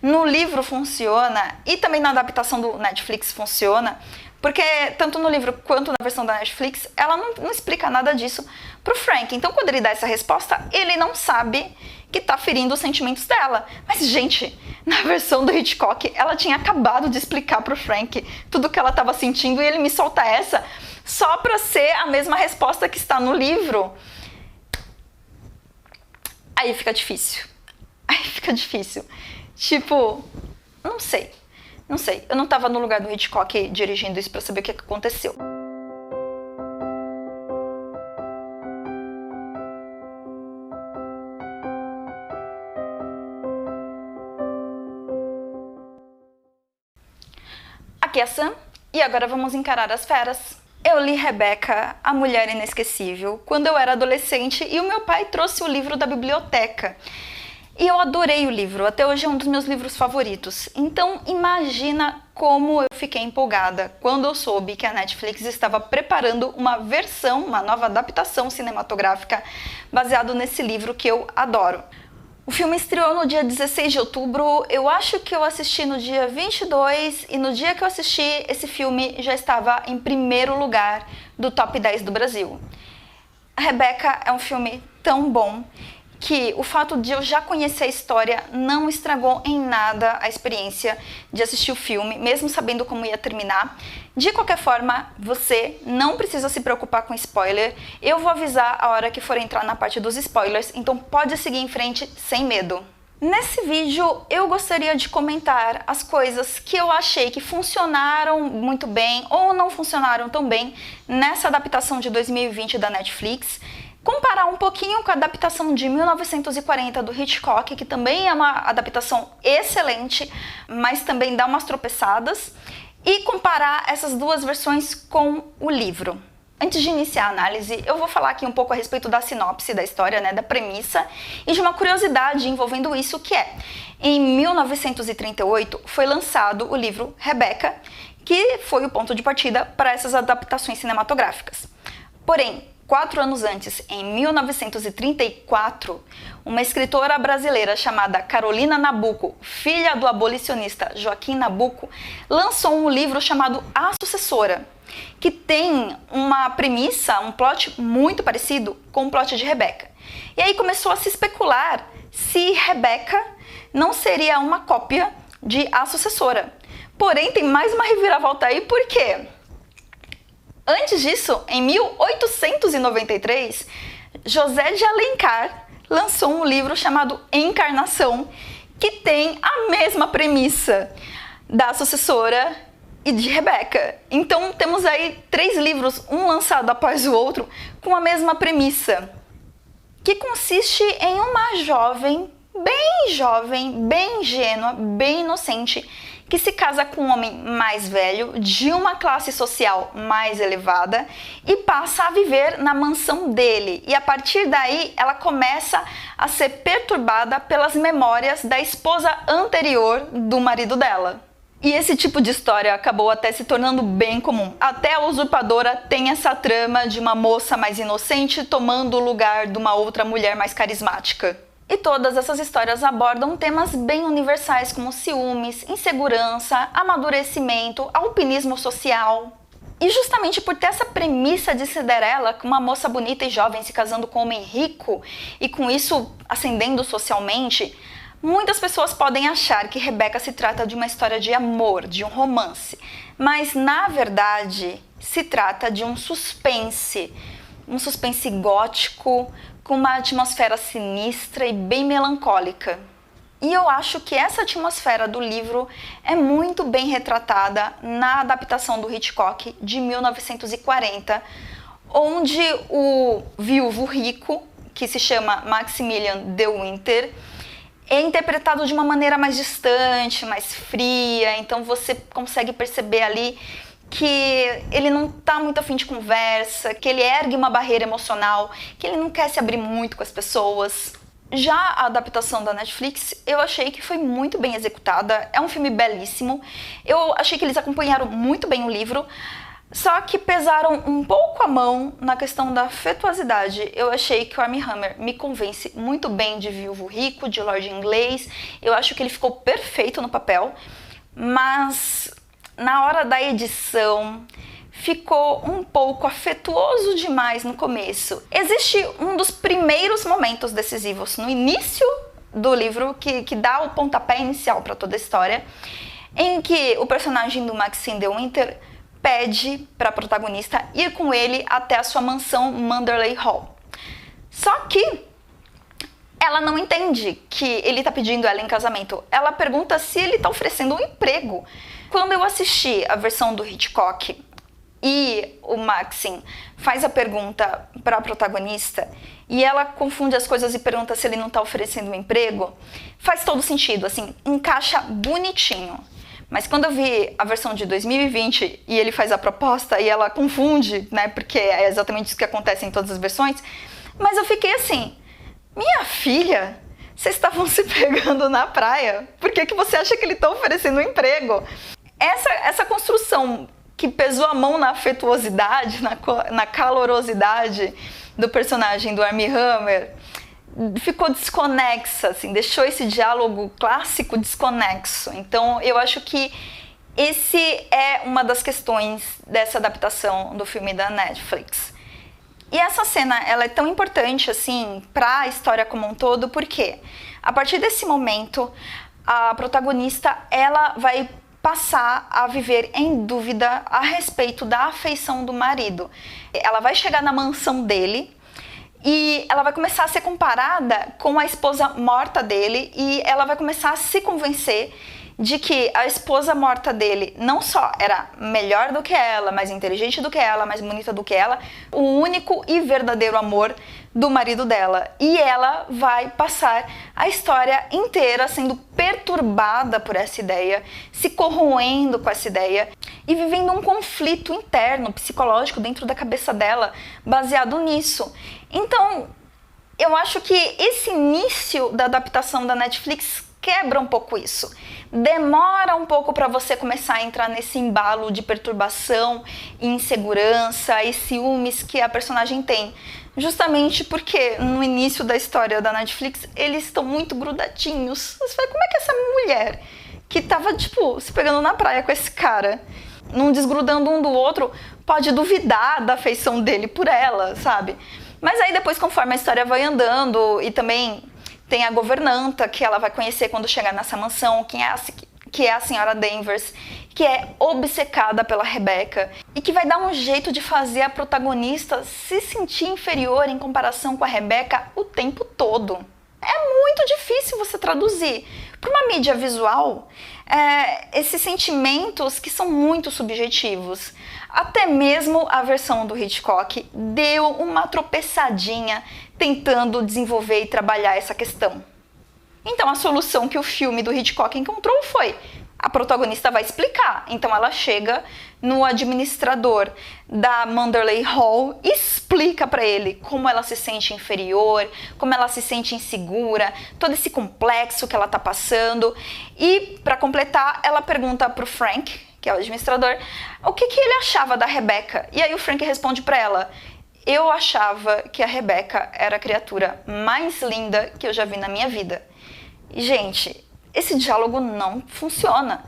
No livro funciona, e também na adaptação do Netflix funciona, porque tanto no livro quanto na versão da Netflix, ela não explica nada disso pro Frank. Então, quando ele dá essa resposta, ele não sabe que tá ferindo os sentimentos dela. Mas, gente, na versão do Hitchcock, ela tinha acabado de explicar pro Frank tudo o que ela tava sentindo e ele me solta essa só pra ser a mesma resposta que está no livro. Aí fica difícil. Tipo, não sei. Eu não tava no lugar do Hitchcock dirigindo isso pra saber o que aconteceu. Aqui é a Sam, e agora vamos encarar as feras. Eu li Rebecca, a Mulher Inesquecível, quando eu era adolescente e o meu pai trouxe o livro da biblioteca. E eu adorei o livro, até hoje é um dos meus livros favoritos. Então imagina como eu fiquei empolgada quando eu soube que a Netflix estava preparando uma nova adaptação cinematográfica baseado nesse livro que eu adoro. O filme estreou no dia 16 de outubro, eu acho que eu assisti no dia 22 e no dia que eu assisti, esse filme já estava em primeiro lugar do top 10 do Brasil. Rebecca é um filme tão bom que o fato de eu já conhecer a história não estragou em nada a experiência de assistir o filme, mesmo sabendo como ia terminar. De qualquer forma, você não precisa se preocupar com spoiler. Eu vou avisar a hora que for entrar na parte dos spoilers, então pode seguir em frente sem medo. Nesse vídeo, eu gostaria de comentar as coisas que eu achei que funcionaram muito bem ou não funcionaram tão bem nessa adaptação de 2020 da Netflix. Comparar um pouquinho com a adaptação de 1940 do Hitchcock, que também é uma adaptação excelente, mas também dá umas tropeçadas, e comparar essas duas versões com o livro. Antes de iniciar a análise, eu vou falar aqui um pouco a respeito da sinopse da história, da premissa, e de uma curiosidade envolvendo isso, que é, em 1938 foi lançado o livro Rebecca, que foi o ponto de partida para essas adaptações cinematográficas. Porém, 4 anos antes, em 1934, uma escritora brasileira chamada Carolina Nabuco, filha do abolicionista Joaquim Nabuco, lançou um livro chamado A Sucessora, que tem uma premissa, um plot muito parecido com o plot de Rebecca. E aí começou a se especular se Rebecca não seria uma cópia de A Sucessora. Porém, tem mais uma reviravolta aí, por quê? Antes disso, em 1893, José de Alencar lançou um livro chamado Encarnação, que tem a mesma premissa da Sucessora e de Rebecca. Então temos aí 3 livros, um lançado após o outro, com a mesma premissa, que consiste em uma jovem, bem ingênua, bem inocente, que se casa com um homem mais velho, de uma classe social mais elevada, e passa a viver na mansão dele. E a partir daí, ela começa a ser perturbada pelas memórias da esposa anterior do marido dela. E esse tipo de história acabou até se tornando bem comum. Até a Usurpadora tem essa trama de uma moça mais inocente tomando o lugar de uma outra mulher mais carismática. E todas essas histórias abordam temas bem universais como ciúmes, insegurança, amadurecimento, alpinismo social. E justamente por ter essa premissa de Cinderela, com uma moça bonita e jovem se casando com um homem rico e com isso ascendendo socialmente, muitas pessoas podem achar que Rebecca se trata de uma história de amor, de um romance. Mas na verdade se trata de um suspense gótico, com uma atmosfera sinistra e bem melancólica. E eu acho que essa atmosfera do livro é muito bem retratada na adaptação do Hitchcock de 1940, onde o viúvo rico, que se chama Maximilian de Winter, é interpretado de uma maneira mais distante, mais fria, então você consegue perceber ali que ele não tá muito afim de conversa, que ele ergue uma barreira emocional, que ele não quer se abrir muito com as pessoas. Já a adaptação da Netflix, eu achei que foi muito bem executada, é um filme belíssimo, eu achei que eles acompanharam muito bem o livro. Só que pesaram um pouco a mão na questão da afetuosidade. Eu achei que o Armie Hammer me convence muito bem de Viúvo Rico, de Lorde Inglês. Eu acho que ele ficou perfeito no papel, mas na hora da edição ficou um pouco afetuoso demais no começo. Existe um dos primeiros momentos decisivos no início do livro que dá o pontapé inicial para toda a história, em que o personagem do Maxine de Winter pede para a protagonista ir com ele até a sua mansão Manderley Hall. Só que ela não entende que ele está pedindo ela em casamento. Ela pergunta se ele está oferecendo um emprego. Quando eu assisti a versão do Hitchcock e o Maxine faz a pergunta para a protagonista e ela confunde as coisas e pergunta se ele não está oferecendo um emprego, faz todo sentido, assim, encaixa bonitinho. Mas quando eu vi a versão de 2020 e ele faz a proposta e ela confunde, né, porque é exatamente isso que acontece em todas as versões, mas eu fiquei assim, minha filha, vocês estavam se pegando na praia, por que você acha que ele está oferecendo um emprego? Essa construção que pesou a mão na afetuosidade, na calorosidade do personagem do Armie Hammer, ficou desconexa, assim, deixou esse diálogo clássico desconexo. Então eu acho que esse é uma das questões dessa adaptação do filme da Netflix. E essa cena, ela é tão importante assim para a história como um todo, porque a partir desse momento a protagonista, ela vai passar a viver em dúvida a respeito da afeição do marido. Ela vai chegar na mansão dele e ela vai começar a ser comparada com a esposa morta dele e ela vai começar a se convencer de que a esposa morta dele não só era melhor do que ela, mais inteligente do que ela, mais bonita do que ela, o único e verdadeiro amor do marido dela. E ela vai passar a história inteira sendo perturbada por essa ideia, se corroendo com essa ideia e vivendo um conflito interno, psicológico dentro da cabeça dela, baseado nisso. Então, eu acho que esse início da adaptação da Netflix quebra um pouco isso. Demora um pouco para você começar a entrar nesse embalo de perturbação, insegurança e ciúmes que a personagem tem. Justamente porque no início da história da Netflix eles estão muito grudadinhos. Você fala, como é que essa mulher que tava, tipo, se pegando na praia com esse cara, não desgrudando um do outro, pode duvidar da afeição dele por ela, sabe? Mas aí depois, conforme a história vai andando e também tem a governanta que ela vai conhecer quando chegar nessa mansão, que é a senhora Danvers, que é obcecada pela Rebecca e que vai dar um jeito de fazer a protagonista se sentir inferior em comparação com a Rebecca o tempo todo. É muito difícil você traduzir para uma mídia visual esses sentimentos que são muito subjetivos. Até mesmo a versão do Hitchcock deu uma tropeçadinha tentando desenvolver e trabalhar essa questão. Então a solução que o filme do Hitchcock encontrou foi: a protagonista vai explicar. Então ela chega no administrador da Manderley Hall e explica para ele como ela se sente inferior, como ela se sente insegura, todo esse complexo que ela tá passando. E para completar, ela pergunta pro Frank, que é o administrador, o que ele achava da Rebecca. E aí o Frank responde para ela: eu achava que a Rebecca era a criatura mais linda que eu já vi na minha vida. E, gente, esse diálogo não funciona.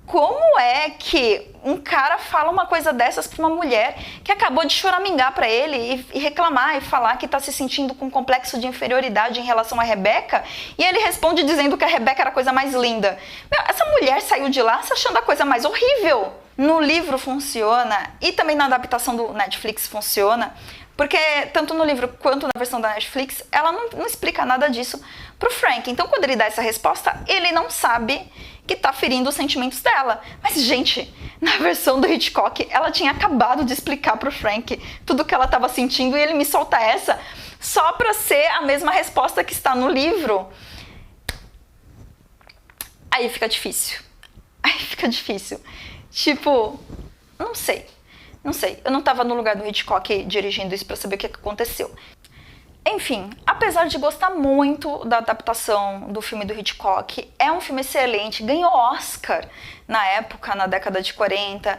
Como é que um cara fala uma coisa dessas pra uma mulher que acabou de choramingar pra ele e reclamar e falar que tá se sentindo com um complexo de inferioridade em relação a Rebecca, e ele responde dizendo que a Rebecca era a coisa mais linda? Meu, essa mulher saiu de lá se achando a coisa mais horrível. No livro funciona e também na adaptação do Netflix funciona, porque tanto no livro quanto na versão da Netflix ela não explica nada disso pro Frank. Então quando ele dá essa resposta, ele não sabe que tá ferindo os sentimentos dela. Mas, gente, na versão do Hitchcock, ela tinha acabado de explicar pro Frank tudo que ela tava sentindo e ele me solta essa só pra ser a mesma resposta que está no livro. Aí fica difícil. Tipo, não sei. Eu não tava no lugar do Hitchcock dirigindo isso pra saber o que aconteceu. Enfim, apesar de gostar muito da adaptação do filme do Hitchcock, é um filme excelente, ganhou Oscar na época, na década de 40.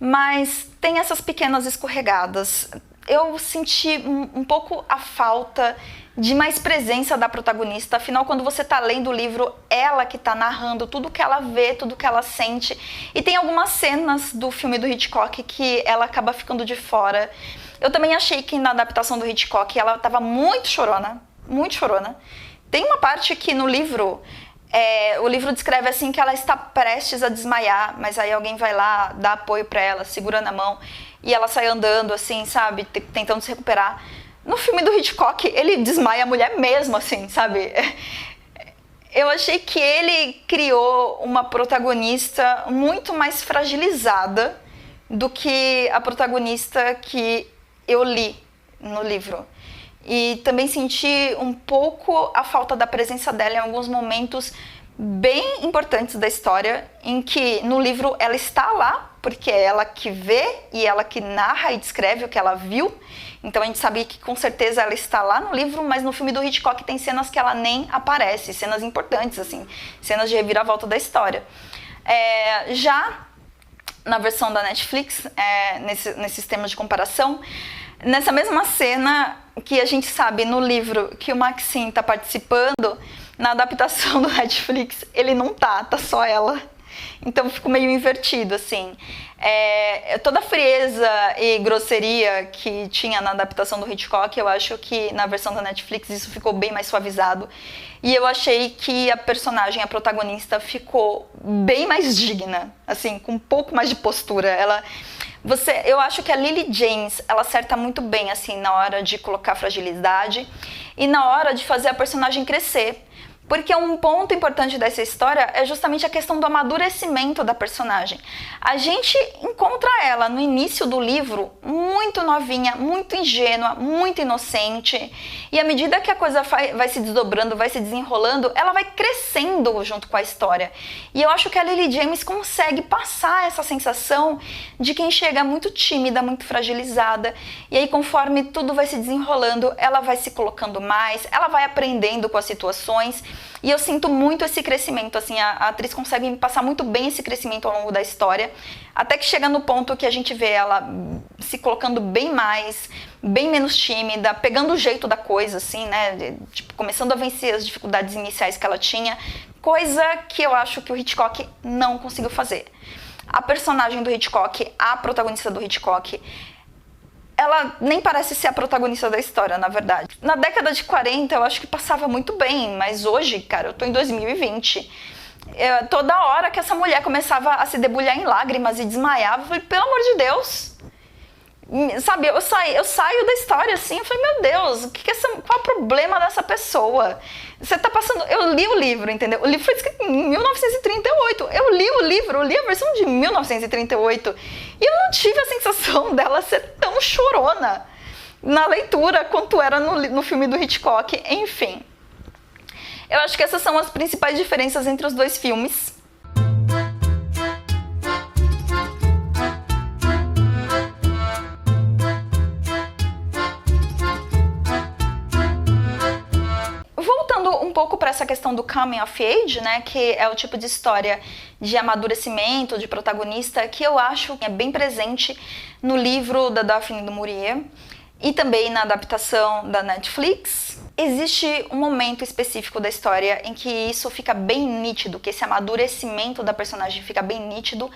mas tem essas pequenas escorregadas. Eu senti um pouco a falta de mais presença da protagonista. Afinal, quando você tá lendo o livro, ela que tá narrando tudo que ela vê, tudo que ela sente. E tem algumas cenas do filme do Hitchcock que ela acaba ficando de fora. Eu também achei que na adaptação do Hitchcock ela tava muito chorona, muito chorona. Tem uma parte que no livro, o livro descreve assim que ela está prestes a desmaiar, mas aí alguém vai lá, dá apoio pra ela, segura na mão e ela sai andando assim, sabe, tentando se recuperar. No filme do Hitchcock, ele desmaia a mulher mesmo, assim, sabe? Eu achei que ele criou uma protagonista muito mais fragilizada do que a protagonista que eu li no livro. E também senti um pouco a falta da presença dela em alguns momentos bem importantes da história, em que no livro ela está lá, porque é ela que vê e ela que narra e descreve o que ela viu. Então a gente sabe que com certeza ela está lá no livro, mas no filme do Hitchcock tem cenas que ela nem aparece, cenas importantes, assim, cenas de reviravolta da história. Já na versão da Netflix, nesses temas de comparação, nessa mesma cena que a gente sabe no livro que o Maxine está participando, na adaptação do Netflix ele não tá só ela. Então ficou meio invertido, assim. Toda a frieza e grosseria que tinha na adaptação do Hitchcock, eu acho que na versão da Netflix isso ficou bem mais suavizado. E eu achei que a personagem, a protagonista, ficou bem mais digna, assim, com um pouco mais de postura. Eu acho que a Lily James, ela acerta muito bem, assim, na hora de colocar fragilidade e na hora de fazer a personagem crescer. Porque um ponto importante dessa história é justamente a questão do amadurecimento da personagem. A gente encontra ela no início do livro muito novinha, muito ingênua, muito inocente. E à medida que a coisa vai se desdobrando, vai se desenrolando, ela vai crescendo junto com a história. E eu acho que a Lily James consegue passar essa sensação de quem chega muito tímida, muito fragilizada. E aí conforme tudo vai se desenrolando, ela vai se colocando mais, ela vai aprendendo com as situações. E eu sinto muito esse crescimento, assim, a atriz consegue passar muito bem esse crescimento ao longo da história, até que chega no ponto que a gente vê ela se colocando bem mais, bem menos tímida, pegando o jeito da coisa, assim, né, tipo, começando a vencer as dificuldades iniciais que ela tinha, coisa que eu acho que o Hitchcock não conseguiu fazer. A personagem do Hitchcock, a protagonista do Hitchcock, ela nem parece ser a protagonista da história, na verdade. Na década de 40, eu acho que passava muito bem, mas hoje, cara, eu tô em 2020. Toda hora que essa mulher começava a se debulhar em lágrimas e desmaiava, eu falei, pelo amor de Deus. Sabe, eu saio da história assim, eu falei, meu Deus, qual é o problema dessa pessoa? Você tá passando... Eu li o livro, entendeu? O livro foi escrito em 1938. Eu li o livro, eu li a versão de 1938. E eu não tive a sensação dela ser tão chorona na leitura quanto era no filme do Hitchcock. Enfim, eu acho que essas são as principais diferenças entre os dois filmes. Um pouco para essa questão do coming of age, né, que é o tipo de história de amadurecimento, de protagonista, que eu acho que é bem presente no livro da Daphne du Maurier e também na adaptação da Netflix. Existe um momento específico da história em que isso fica bem nítido, que esse amadurecimento da personagem fica bem nítido,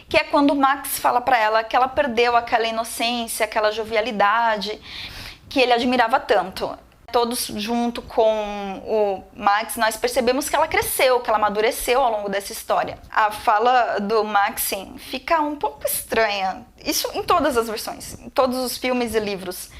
que é quando o Max fala para ela que ela perdeu aquela inocência, aquela jovialidade que ele admirava tanto. Todos junto com o Max, nós percebemos que ela cresceu, que ela amadureceu ao longo dessa história. A fala do Maxine fica um pouco estranha, isso em todas as versões, em todos os filmes e livros,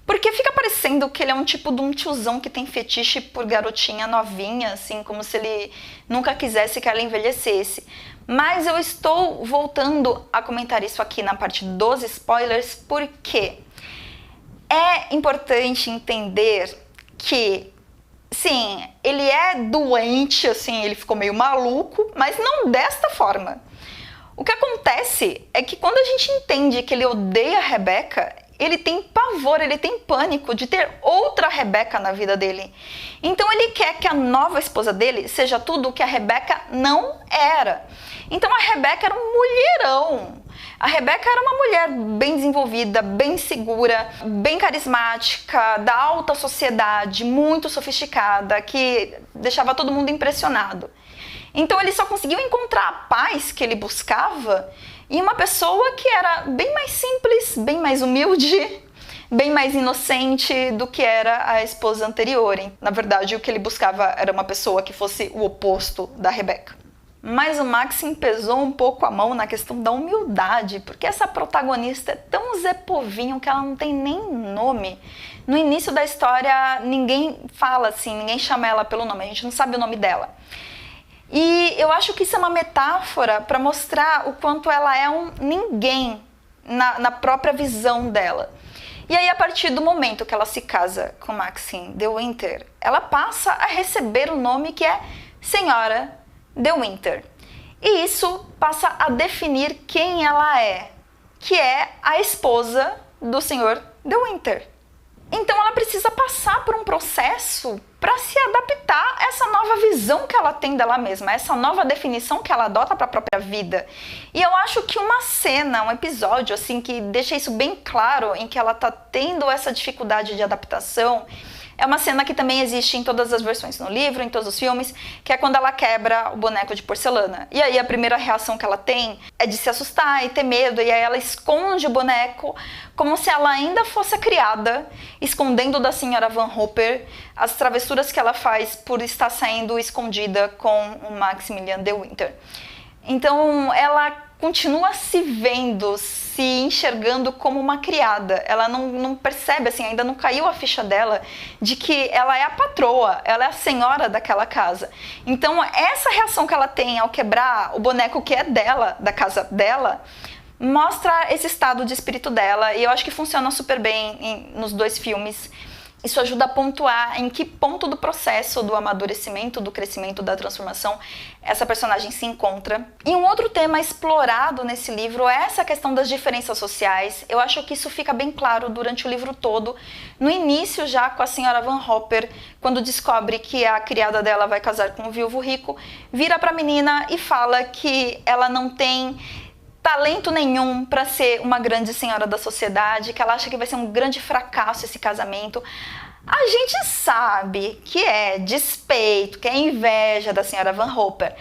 porque fica parecendo que ele é um tipo de um tiozão que tem fetiche por garotinha novinha, assim, como se ele nunca quisesse que ela envelhecesse. Mas eu estou voltando a comentar isso aqui na parte dos spoilers, porque é importante entender que, sim, ele é doente, assim, ele ficou meio maluco, mas não desta forma. O que acontece é que quando a gente entende que ele odeia a Rebecca, ele tem pavor, ele tem pânico de ter outra Rebecca na vida dele. Então ele quer que a nova esposa dele seja tudo o que a Rebecca não era. Então a Rebecca era um mulherão. A Rebeca era uma mulher bem desenvolvida, bem segura, bem carismática, da alta sociedade, muito sofisticada, que deixava todo mundo impressionado. Então ele só conseguiu encontrar a paz que ele buscava em uma pessoa que era bem mais simples, bem mais humilde, bem mais inocente do que era a esposa anterior. Na verdade, o que ele buscava era uma pessoa que fosse o oposto da Rebeca. Mas o Maxim pesou um pouco a mão na questão da humildade, porque essa protagonista é tão Zé Povinho que ela não tem nem nome. No início da história, ninguém fala assim, ninguém chama ela pelo nome, a gente não sabe o nome dela. E eu acho que isso é uma metáfora para mostrar o quanto ela é um ninguém na própria visão dela. E aí, a partir do momento que ela se casa com Maxim de Winter, ela passa a receber o nome que é Senhora de Winter. E isso passa a definir quem ela é, que é a esposa do Senhor de Winter. Então ela precisa passar por um processo para se adaptar a essa nova visão que ela tem dela mesma, essa nova definição que ela adota para a própria vida. E eu acho que uma cena, um episódio assim que deixa isso bem claro, em que ela está tendo essa dificuldade de adaptação, é uma cena que também existe em todas as versões no livro, em todos os filmes, que é quando ela quebra o boneco de porcelana. E aí a primeira reação que ela tem é de se assustar e ter medo, e aí ela esconde o boneco como se ela ainda fosse criada, escondendo da senhora Van Hopper as travessuras que ela faz por estar saindo escondida com o Maximilian de Winter. Então ela continua se vendo, se enxergando como uma criada. Ela não percebe, assim, ainda não caiu a ficha dela de que ela é a patroa, ela é a senhora daquela casa. Então essa reação que ela tem ao quebrar o boneco que é dela, da casa dela, mostra esse estado de espírito dela, e eu acho que funciona super bem nos dois filmes. Isso ajuda a pontuar em que ponto do processo do amadurecimento, do crescimento, da transformação essa personagem se encontra. E um outro tema explorado nesse livro é essa questão das diferenças sociais. Eu acho que isso fica bem claro durante o livro todo. No início, já com a senhora Van Hopper, quando descobre que a criada dela vai casar com um viúvo rico, vira para a menina e fala que ela não tem talento nenhum para ser uma grande senhora da sociedade, que ela acha que vai ser um grande fracasso esse casamento. A gente sabe que é despeito, que é inveja da senhora Van Hopper,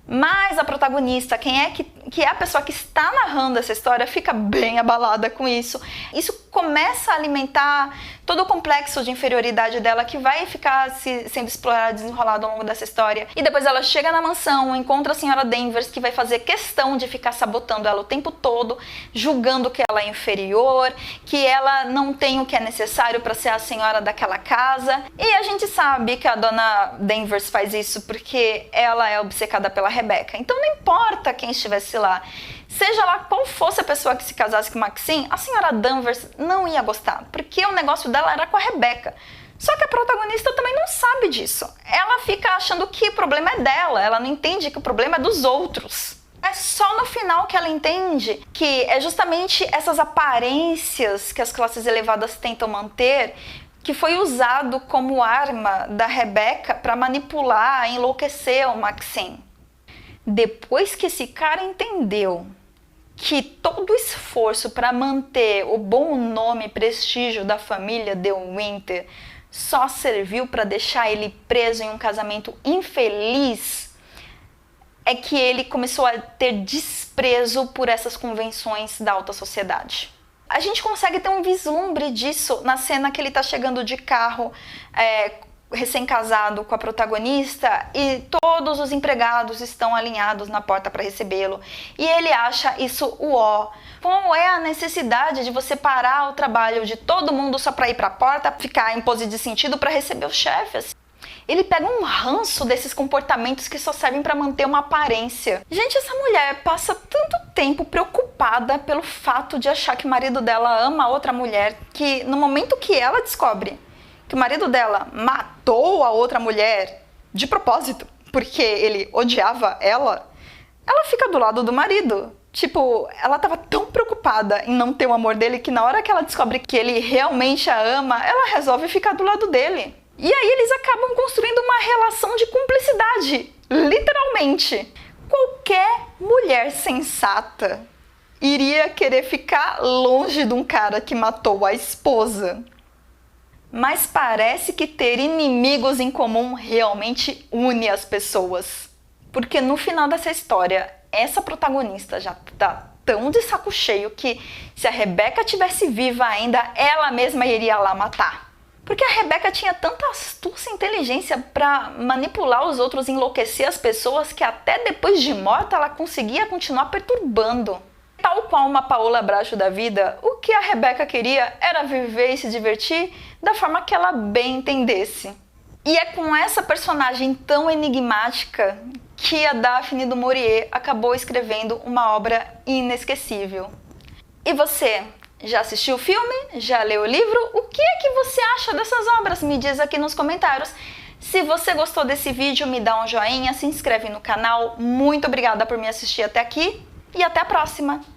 mas a protagonista, que é a pessoa que está narrando essa história, fica bem abalada com isso. Isso começa a alimentar todo o complexo de inferioridade dela, que vai ficar sendo explorado, desenrolado ao longo dessa história. E depois ela chega na mansão, encontra a senhora Danvers, que vai fazer questão de ficar sabotando ela o tempo todo, julgando que ela é inferior, que ela não tem o que é necessário para ser a senhora daquela casa. E a gente sabe que a dona Danvers faz isso porque ela é obcecada pela Rebeca. Então não importa quem estivesse lá, seja lá qual fosse a pessoa que se casasse com Maxim, a senhora Danvers não ia gostar, porque o negócio dela era com a Rebeca. Só que a protagonista também não sabe disso. Ela fica achando que o problema é dela, ela não entende que o problema é dos outros. É só no final que ela entende que é justamente essas aparências que as classes elevadas tentam manter que foi usado como arma da Rebeca para manipular, enlouquecer o Maxim. Depois que esse cara entendeu que todo o esforço para manter o bom nome e prestígio da família de Winter só serviu para deixar ele preso em um casamento infeliz, é que ele começou a ter desprezo por essas convenções da alta sociedade. A gente consegue ter um vislumbre disso na cena que ele está chegando de carro, recém-casado com a protagonista, e todos os empregados estão alinhados na porta para recebê-lo. E ele acha isso uó. Qual é a necessidade de você parar o trabalho de todo mundo só para ir para a porta, ficar em pose de sentido para receber os chefes? Ele pega um ranço desses comportamentos que só servem para manter uma aparência. Gente, essa mulher passa tanto tempo preocupada pelo fato de achar que o marido dela ama outra mulher, que no momento que ela descobre que o marido dela matou a outra mulher de propósito, porque ele odiava ela, ela fica do lado do marido. Tipo, ela tava tão preocupada em não ter o amor dele que na hora que ela descobre que ele realmente a ama, ela resolve ficar do lado dele. E aí eles acabam construindo uma relação de cumplicidade, literalmente. Qualquer mulher sensata iria querer ficar longe de um cara que matou a esposa. Mas parece que ter inimigos em comum realmente une as pessoas. Porque no final dessa história, essa protagonista já tá tão de saco cheio que se a Rebeca tivesse viva ainda, ela mesma iria lá matar. Porque a Rebeca tinha tanta astúcia e inteligência para manipular os outros e enlouquecer as pessoas que até depois de morta ela conseguia continuar perturbando. Tal qual uma Paola Bracho da vida, o que a Rebeca queria era viver e se divertir da forma que ela bem entendesse. E é com essa personagem tão enigmática que a Daphne du Maurier acabou escrevendo uma obra inesquecível. E você, já assistiu o filme? Já leu o livro? O que é que você acha dessas obras? Me diz aqui nos comentários. Se você gostou desse vídeo, me dá um joinha, se inscreve no canal. Muito obrigada por me assistir até aqui e até a próxima!